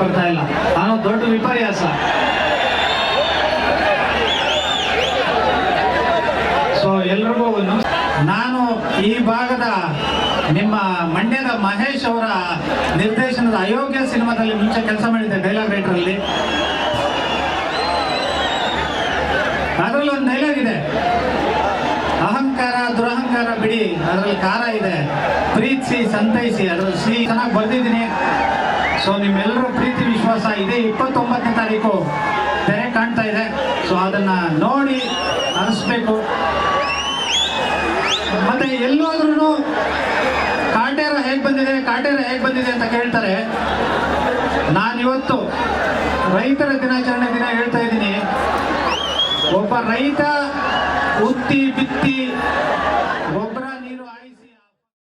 ಬರ್ತಾ ಇಲ್ಲ ಅನ್ನೋ ದೊಡ್ಡ ವಿಪರ್ಯಾಸ. ಸೊ ಎಲ್ರಿಗೂ ನಾನು ಈ ಭಾಗದ ನಿಮ್ಮ ಮಂಡ್ಯದ ಮಹೇಶ್ ಅವರ ನಿರ್ದೇಶನದ ಅಯೋಗ್ಯ ಸಿನಿಮಾದಲ್ಲಿ ಮುಂಚೆ ಕೆಲಸ ಮಾಡಿದ್ದೆ ಡೈಲಾಗ್ ರೈಟರ್ ಅಲ್ಲಿ. ಅದರಲ್ಲಿ ಒಂದು ಡೈಲಾಗ್ ಇದೆ, ಅಹಂಕಾರ ದುರಹಂಕಾರ ಬಿಡಿ, ಅದರಲ್ಲಿ ಕಾರ ಇದೆ, ಪ್ರೀತಿಸಿ ಸಂತೈಸಿ, ಅದರಲ್ಲಿ ಸಿ ಚೆನ್ನಾಗಿ ಬರ್ದಿದ್ದೀನಿ. ಸೊ ನಿಮ್ಮೆಲ್ಲರೂ ಪ್ರೀತಿ ವಿಶ್ವಾಸ ಇದೆ. 29ನೇ ತಾರೀಕು ತೆರೆ ಕಾಣ್ತಾ ಇದೆ. ಸೊ ಅದನ್ನ ನೋಡಿ ಅನಿಸ್ಬೇಕು. ಮತ್ತೆ ಎಲ್ಲೋದ್ರೂ ಕಾಟೇರ ಹೇಗೆ ಬಂದಿದೆ ಅಂತ ಕೇಳ್ತಾರೆ. ನಾನಿವತ್ತು ರೈತರ ದಿನಾಚರಣೆ ದಿನ ಹೇಳ್ತಾ ಇದ್ದೀನಿ, ಒಬ್ಬ ರೈತ ಉತ್ತಿ ಬಿತ್ತಿ ಗೊಬ್ಬರ